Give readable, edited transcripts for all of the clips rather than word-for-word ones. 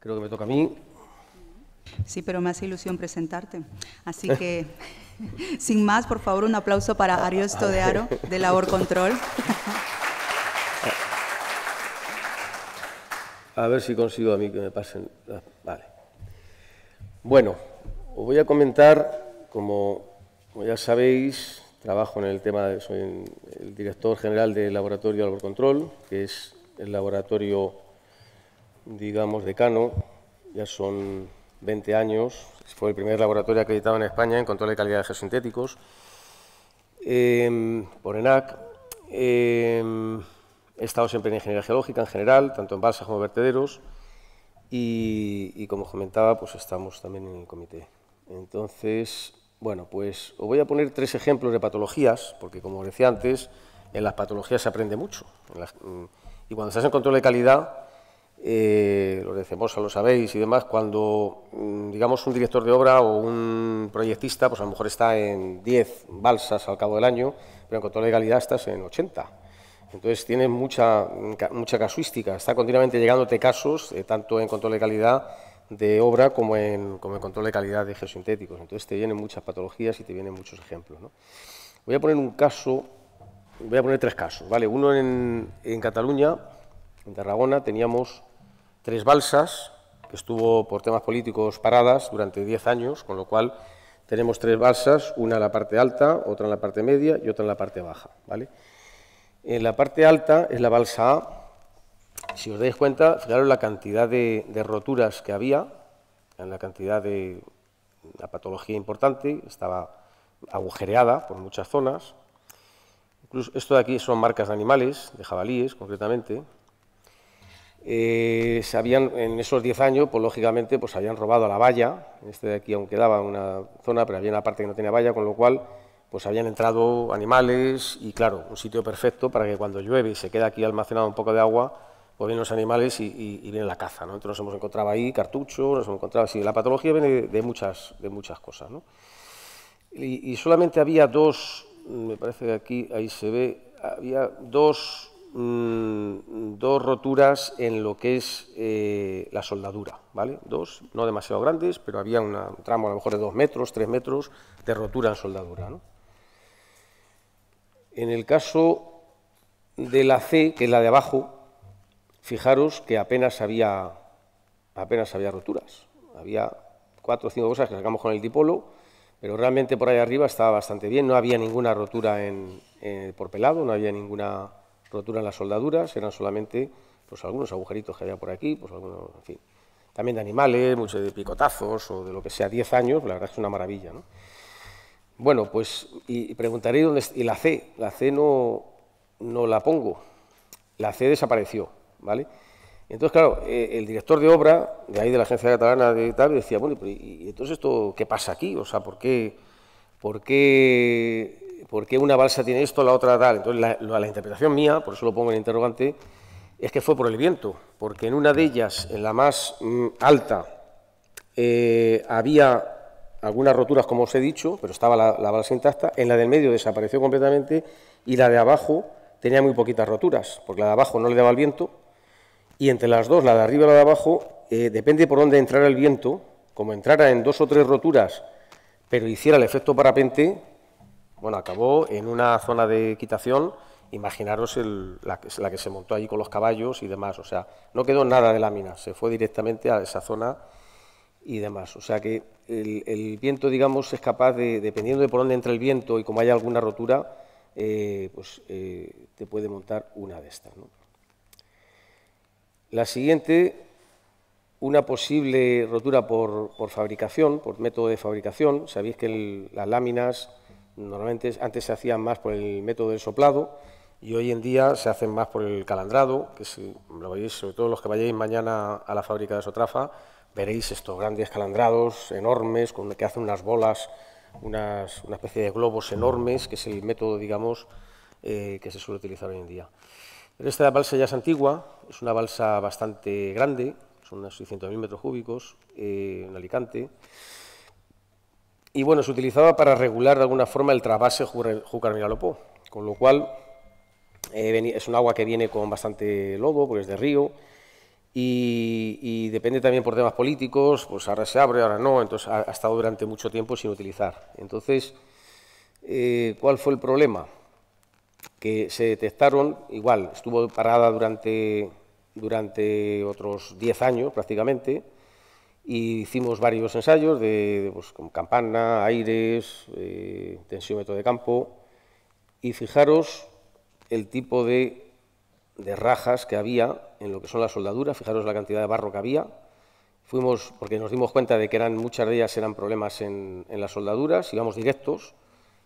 Creo que me toca a mí. Sí, pero me hace ilusión presentarte. Así que, sin más, por favor, un aplauso para Ariosto de Haro, de Labor Control. A ver si consigo a mí que me pasen. Vale. Bueno, os voy a comentar, como ya sabéis, trabajo en el tema, soy el director general del laboratorio Labor Control, que es el laboratorio, digamos, decano. Ya son 20 años. Fue el primer laboratorio acreditado en España en control de calidad de geosintéticos por ENAC. He estado siempre en ingeniería geológica en general, tanto en balsas como vertederos, y como comentaba, pues estamos también en el comité. Entonces, bueno, pues os voy a poner 3 ejemplos de patologías, porque como decía antes, en las patologías se aprende mucho. Y cuando estás en control de calidad, los de CEMOSA lo sabéis y demás, cuando, digamos, un director de obra o un proyectista, pues a lo mejor está en 10 balsas al cabo del año, pero en control de calidad estás en 80. Entonces tiene mucha casuística, está continuamente llegándote casos, tanto en control de calidad de obra como en control de calidad de geosintéticos. Entonces te vienen muchas patologías y te vienen muchos ejemplos, ¿no? Voy a poner un caso, voy a poner 3 casos, ¿vale? Uno en Cataluña, en Tarragona, teníamos 3 balsas, que estuvo por temas políticos paradas durante 10 años, con lo cual tenemos 3 balsas, una en la parte alta, otra en la parte media y otra en la parte baja, ¿vale? En la parte alta es la balsa A. Si os dais cuenta, fijaros la cantidad de roturas que había, en la cantidad de la patología importante, estaba agujereada por muchas zonas. Incluso esto de aquí son marcas de animales, de jabalíes concretamente. En esos 10 años, pues lógicamente, pues habían robado a la valla. Este de aquí aún quedaba una zona, pero había una parte que no tenía valla, con lo cual pues habían entrado animales y, claro, un sitio perfecto para que cuando llueve y se queda aquí almacenado un poco de agua, pues vienen los animales y viene la caza, ¿no? Entonces nos hemos encontrado ahí cartuchos, nos hemos encontrado así. La patología viene de muchas cosas, ¿no? Y solamente había 2, me parece que aquí, ahí se ve, había 2 roturas en lo que es la soldadura, ¿vale? 2, no demasiado grandes, pero había un tramo a lo mejor de 2 metros, 3 metros de rotura en soldadura, ¿no? En el caso de la C, que es la de abajo, fijaros que apenas había roturas. Había 4 o 5 cosas que sacamos con el dipolo, pero realmente por ahí arriba estaba bastante bien. No había ninguna rotura por pelado, no había ninguna rotura en las soldaduras, eran solamente pues algunos agujeritos que había por aquí, pues algunos, en fin. También de animales, muchos de picotazos o de lo que sea, 10 años, la verdad es que es una maravilla, ¿no? Bueno, pues, y preguntaréis dónde está. Y la C no la pongo. La C desapareció, ¿vale? Entonces, claro, el director de obra, de ahí de la Agencia Catalana de tal, decía, bueno, ¿y entonces esto qué pasa aquí? O sea, ¿por qué una balsa tiene esto, la otra tal? Entonces, la interpretación mía, por eso lo pongo en interrogante, es que fue por el viento, porque en una de ellas, en la más alta, había algunas roturas, como os he dicho, pero estaba la balsa intacta. En la del medio desapareció completamente y la de abajo tenía muy poquitas roturas, porque la de abajo no le daba el viento, y entre las dos, la de arriba y la de abajo, depende por dónde entrara el viento, como entrara en 2 o 3 roturas, pero hiciera el efecto parapente, bueno, acabó en una zona de equitación. Imaginaros la que se montó allí con los caballos y demás, o sea, no quedó nada de lámina, se fue directamente a esa zona y demás. O sea que el viento, digamos, es capaz de, dependiendo de por dónde entra el viento y como haya alguna rotura, te puede montar una de estas, ¿no? La siguiente, una posible rotura por fabricación, por método de fabricación. Sabéis que las láminas normalmente antes se hacían más por el método del soplado y hoy en día se hacen más por el calandrado, que si lo veis, sobre todo los que vayáis mañana a la fábrica de Sotrafa, veréis estos grandes calandrados enormes, que hacen unas bolas, una especie de globos enormes, que es el método, digamos, que se suele utilizar hoy en día. Pero esta balsa ya es antigua, es una balsa bastante grande, son unos 600.000 metros cúbicos, en Alicante. Y bueno, se utilizaba para regular de alguna forma el trasvase Júcar-Vinalopó, con lo cual es un agua que viene con bastante lodo, porque es de río, y depende también por temas políticos, pues ahora se abre, ahora no, entonces ha estado durante mucho tiempo sin utilizar. Entonces, ¿cuál fue el problema? Que se detectaron, igual, estuvo parada durante otros 10 años prácticamente, y hicimos varios ensayos pues, con campana, aires, tensiómetro de campo, y fijaros el tipo de rajas que había en lo que son las soldaduras, fijaros la cantidad de barro que había. Fuimos, porque nos dimos cuenta de que muchas de ellas eran problemas en las soldaduras, íbamos directos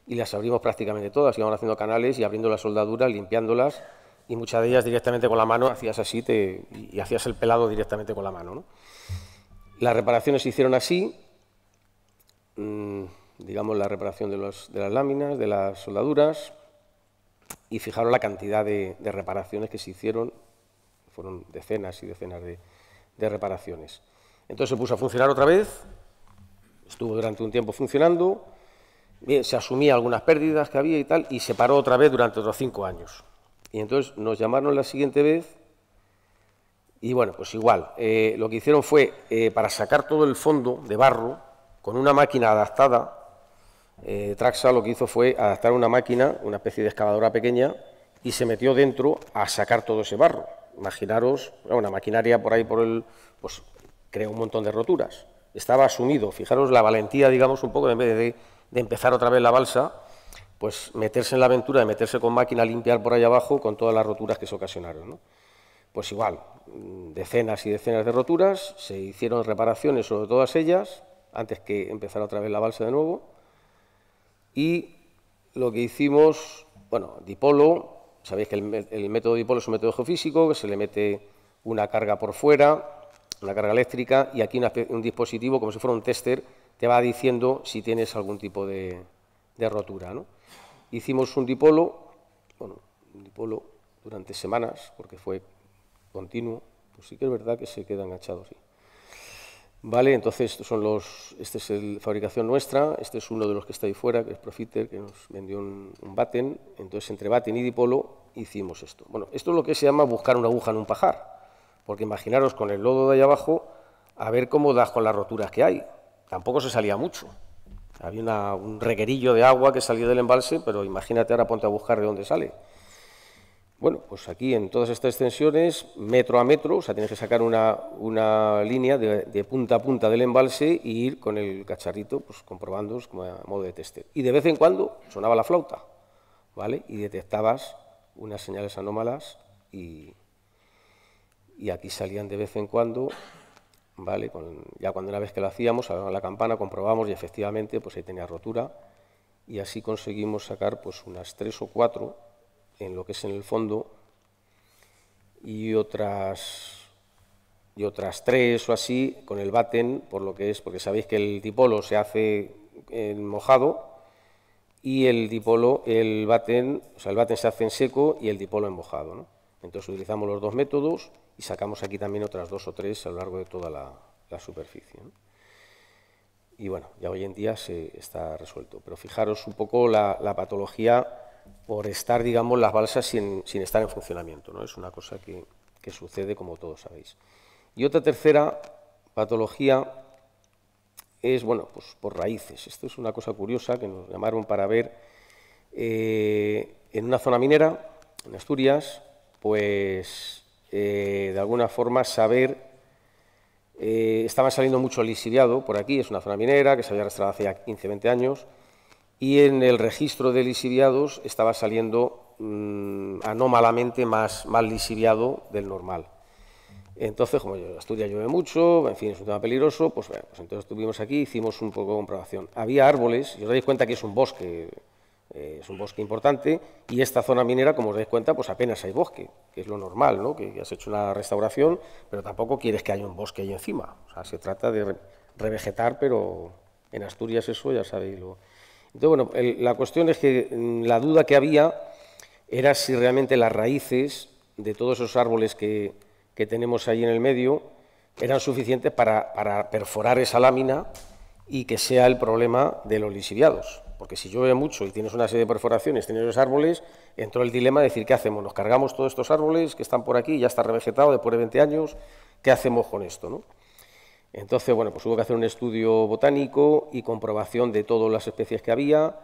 y las abrimos prácticamente todas, íbamos haciendo canales y abriendo las soldaduras, limpiándolas, y muchas de ellas directamente con la mano, hacías así y hacías el pelado directamente con la mano, ¿no? Las reparaciones se hicieron así, digamos la reparación de las láminas, de las soldaduras, y fijaros la cantidad de reparaciones que se hicieron, fueron decenas y decenas de reparaciones. Entonces se puso a funcionar otra vez, estuvo durante un tiempo funcionando, se asumía algunas pérdidas que había y tal, y se paró otra vez durante otros 5 años. Y entonces nos llamaron la siguiente vez, y bueno, pues igual, lo que hicieron fue, para sacar todo el fondo de barro, con una máquina adaptada, Traxa lo que hizo fue adaptar una máquina, una especie de excavadora pequeña, y se metió dentro a sacar todo ese barro. Imaginaros, una maquinaria por ahí pues creó un montón de roturas. Estaba asumido, fijaros la valentía, digamos, un poco, en vez de empezar otra vez la balsa, pues meterse en la aventura de meterse con máquina a limpiar por ahí abajo con todas las roturas que se ocasionaron, ¿no? Pues igual, decenas y decenas de roturas, se hicieron reparaciones sobre todas ellas, antes que empezara otra vez la balsa de nuevo, y lo que hicimos, bueno, dipolo, sabéis que el método dipolo es un método geofísico, que se le mete una carga por fuera, una carga eléctrica, y aquí un dispositivo, como si fuera un tester, te va diciendo si tienes algún tipo de rotura, ¿no? Hicimos un dipolo durante semanas, porque fue continuo, pues sí que es verdad que se queda enganchado, sí. Vale, entonces esta es la fabricación nuestra, este es uno de los que está ahí fuera, que es Profiter, que nos vendió un batten. Entonces entre batten y dipolo hicimos esto. Bueno, esto es lo que se llama buscar una aguja en un pajar, porque imaginaros con el lodo de ahí abajo, a ver cómo das con las roturas que hay. Tampoco se salía mucho, había un reguerillo de agua que salía del embalse, pero imagínate ahora ponte a buscar de dónde sale. Bueno, pues aquí en todas estas extensiones, metro a metro, o sea, tienes que sacar una línea de punta a punta del embalse e ir con el cacharrito, pues comprobando como a modo de tester. Y de vez en cuando sonaba la flauta, ¿vale? Y detectabas unas señales anómalas y aquí salían de vez en cuando, ¿vale? Ya cuando una vez que lo hacíamos, a la campana, comprobamos y efectivamente pues ahí tenía rotura, y así conseguimos sacar pues unas 3 o 4 en lo que es en el fondo, y otras 3 o así con el batten, porque sabéis que el dipolo se hace en mojado y el batten se hace en seco y el dipolo en mojado, ¿no? Entonces utilizamos los dos métodos y sacamos aquí también otras 2 o 3 a lo largo de toda la superficie, ¿no? Y bueno, ya hoy en día está resuelto. Pero fijaros un poco la patología por estar, digamos, las balsas sin estar en funcionamiento, ¿no? Es una cosa que sucede, como todos sabéis. Y otra tercera patología es, bueno, pues por raíces. Esto es una cosa curiosa que nos llamaron para ver en una zona minera, en Asturias, pues de alguna forma saber, estaba saliendo mucho lixiviado por aquí, es una zona minera que se había arrastrado hace ya 15, 20 años, y en el registro de lixiviados estaba saliendo anómalamente más lixiviado del normal. Entonces, como Asturias llueve mucho, en fin, es un tema peligroso, pues entonces estuvimos aquí, hicimos un poco de comprobación. Había árboles, y os dais cuenta que es un bosque importante, y esta zona minera, como os dais cuenta, pues apenas hay bosque, que es lo normal, ¿no? Que has hecho una restauración, pero tampoco quieres que haya un bosque ahí encima. O sea, se trata de revegetar, pero en Asturias eso ya sabéis lo... Entonces, bueno, la cuestión es que la duda que había era si realmente las raíces de todos esos árboles que tenemos ahí en el medio eran suficientes para perforar esa lámina y que sea el problema de los lixiviados. porque si llueve mucho y tienes una serie de perforaciones, tienes los árboles, entró el dilema de decir, ¿qué hacemos? ¿Nos cargamos todos estos árboles que están por aquí, ya está revegetado después de 20 años? ¿Qué hacemos con esto, no? Entonces, bueno, pues hubo que hacer un estudio botánico y comprobación de todas las especies que había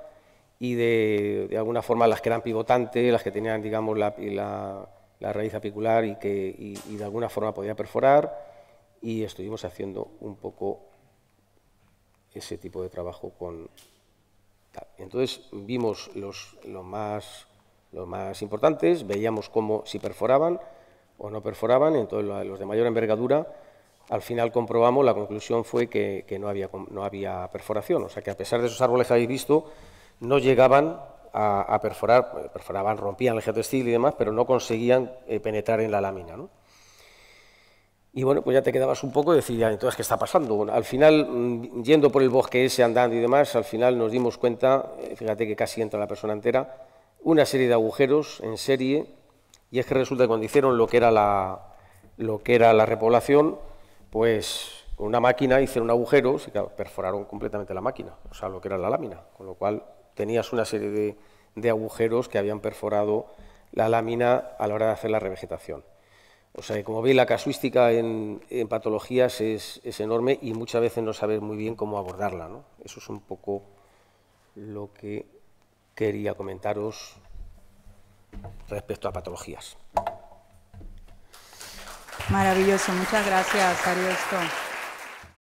y de alguna forma las que eran pivotantes, las que tenían, digamos, la raíz apicular y de alguna forma podía perforar, y estuvimos haciendo un poco ese tipo de trabajo con tal. Entonces vimos los más importantes, veíamos si perforaban o no perforaban, entonces los de mayor envergadura, al final comprobamos, la conclusión fue que no había perforación, o sea que a pesar de esos árboles que habéis visto, no llegaban a perforar, perforaban, rompían el eje textil y demás, pero no conseguían penetrar en la lámina, ¿no? Y bueno, pues ya te quedabas un poco y decías, entonces, ¿qué está pasando? Bueno, al final, yendo por el bosque ese, andando y demás, al final nos dimos cuenta, fíjate que casi entra la persona entera, una serie de agujeros en serie, y es que resulta que cuando hicieron lo que era la repoblación, pues con una máquina hicieron agujeros y claro, perforaron completamente la máquina, o sea, lo que era la lámina, con lo cual tenías una serie de agujeros que habían perforado la lámina a la hora de hacer la revegetación. O sea, como veis, la casuística en patologías es enorme y muchas veces no sabes muy bien cómo abordarla, ¿no? Eso es un poco lo que quería comentaros respecto a patologías. Maravilloso, muchas gracias, Ariosto.